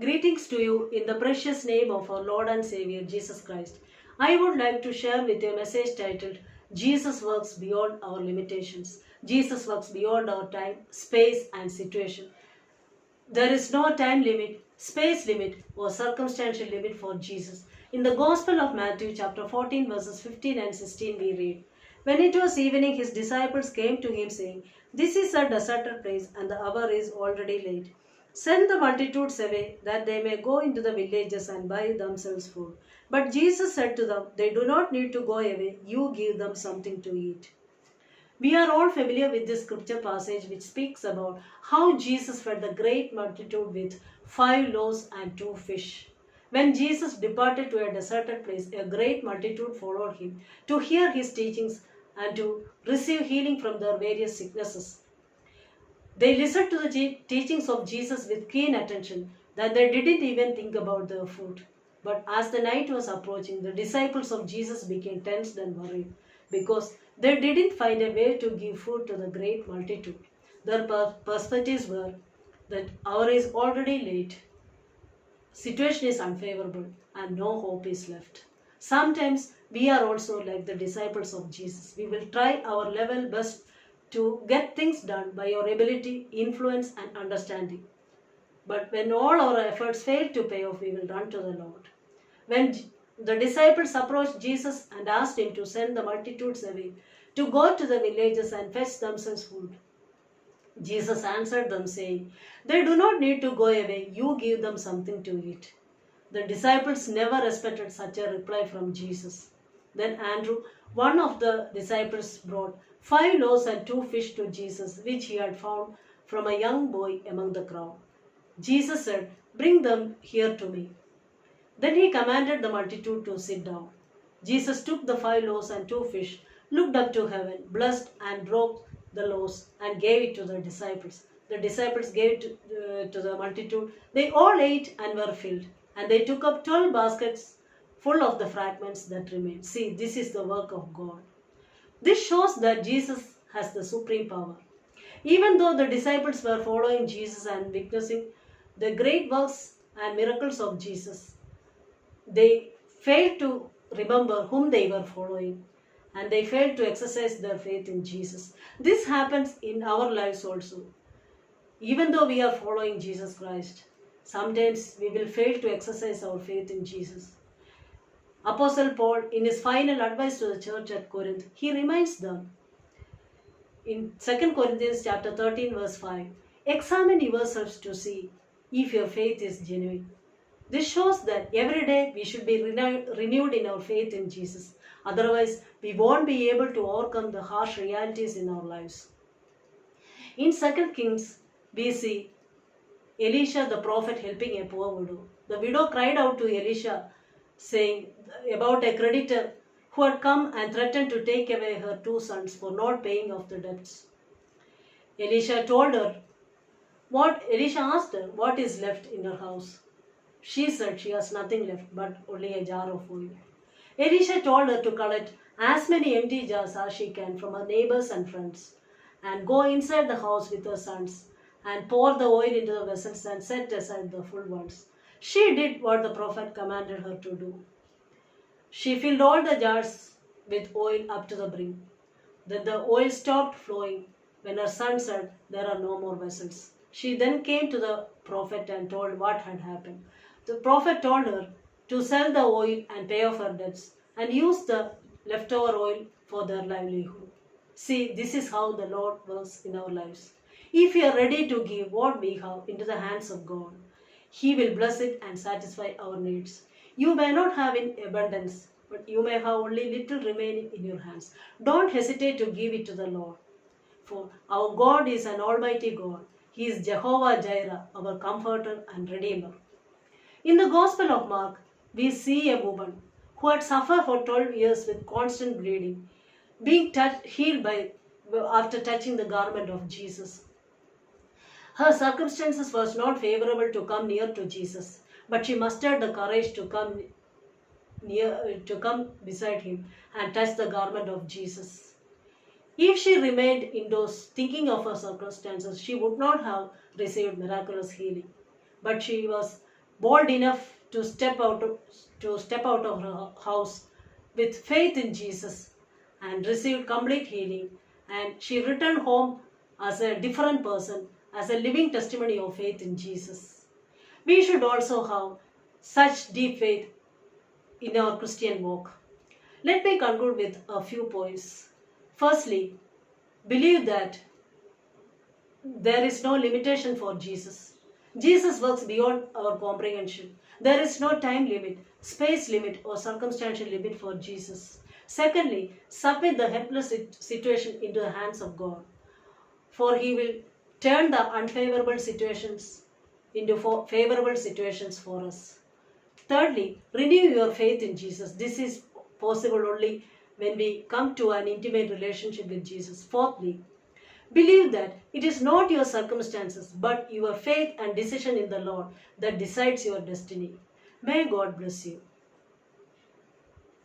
Greetings to you in the precious name of our Lord and Savior Jesus Christ. I would like to share with you a message titled Jesus Works Beyond Our Limitations. Jesus works beyond our time, space, and situation. There is no time limit, space limit, or circumstantial limit for Jesus. In the Gospel of Matthew, chapter 14, verses 15 and 16, we read, When it was evening, his disciples came to him, saying, This is a deserted place, and the hour is already late. Send the multitudes away, that they may go into the villages and buy themselves food. But Jesus said to them, They do not need to go away, you give them something to eat. We are all familiar with this scripture passage which speaks about how Jesus fed the great multitude with 5 loaves and 2 fish. When Jesus departed to a deserted place, a great multitude followed him to hear his teachings and to receive healing from their various sicknesses. They listened to the teachings of Jesus with keen attention, that they didn't even think about their food. But as the night was approaching, the disciples of Jesus became tensed and worried because they didn't find a way to give food to the great multitude. Their perspectives were that hour is already late, situation is unfavorable, and no hope is left. Sometimes we are also like the disciples of Jesus. We will try our level best to get things done by our ability, influence, and understanding. But when all our efforts fail to pay off, we will run to the Lord. When the disciples approached Jesus and asked him to send the multitudes away, to go to the villages and fetch themselves food, Jesus answered them, saying, They do not need to go away, you give them something to eat. The disciples never expected such a reply from Jesus. Then Andrew, one of the disciples, brought 5 loaves and 2 fish to Jesus, which he had found from a young boy among the crowd. Jesus said, Bring them here to me. Then he commanded the multitude to sit down. Jesus took the 5 loaves and 2 fish, looked up to heaven, blessed and broke the loaves and gave it to the disciples. The disciples gave it to the multitude. They all ate and were filled. And they took up 12 baskets full of the fragments that remained. See, this is the work of God. This shows that Jesus has the supreme power. Even though the disciples were following Jesus and witnessing the great works and miracles of Jesus, they failed to remember whom they were following, and they failed to exercise their faith in Jesus. This happens in our lives also. Even though we are following Jesus Christ, sometimes we will fail to exercise our faith in Jesus. Apostle Paul, in his final advice to the church at Corinth, he reminds them in 2 Corinthians chapter 13 verse 5, Examine yourselves to see if your faith is genuine. This shows that every day we should be renewed in our faith in Jesus. Otherwise, we won't be able to overcome the harsh realities in our lives. In 2 Kings, we see Elisha the prophet helping a poor widow. The widow cried out to Elisha, saying about a creditor who had come and threatened to take away her 2 sons for not paying off the debts. Elisha asked her, what is left in her house? She said she has nothing left but only a jar of oil. Elisha told her to collect as many empty jars as she can from her neighbors and friends and go inside the house with her sons and pour the oil into the vessels and set aside the full ones. She did what the prophet commanded her to do. She filled all the jars with oil up to the brim. Then the oil stopped flowing when her son said, There are no more vessels. She then came to the prophet and told what had happened. The prophet told her to sell the oil and pay off her debts and use the leftover oil for their livelihood. See, this is how the Lord works in our lives. If we are ready to give what we have into the hands of God, He will bless it and satisfy our needs. You may not have in abundance, but you may have only little remaining in your hands. Don't hesitate to give it to the Lord. For our God is an almighty God. He is Jehovah Jireh, our comforter and redeemer. In the Gospel of Mark, we see a woman who had suffered for 12 years with constant bleeding, being healed after touching the garment of Jesus. Her circumstances was not favorable to come near to Jesus, but she mustered the courage to come beside him and touch the garment of Jesus. If she remained indoors thinking of her circumstances, she would not have received miraculous healing. But she was bold enough to step out of her house with faith in Jesus and received complete healing. And she returned home as a different person, as a living testimony of faith in Jesus. We should also have such deep faith in our Christian walk. Let me conclude with a few points. Firstly, believe that there is no limitation for Jesus. Jesus works beyond our comprehension. There is no time limit, space limit, or circumstantial limit for Jesus. Secondly, submit the helpless situation into the hands of God, for He will turn the unfavorable situations into favorable situations for us. Thirdly, renew your faith in Jesus. This is possible only when we come to an intimate relationship with Jesus. Fourthly, believe that it is not your circumstances but your faith and decision in the Lord that decides your destiny. May God bless you.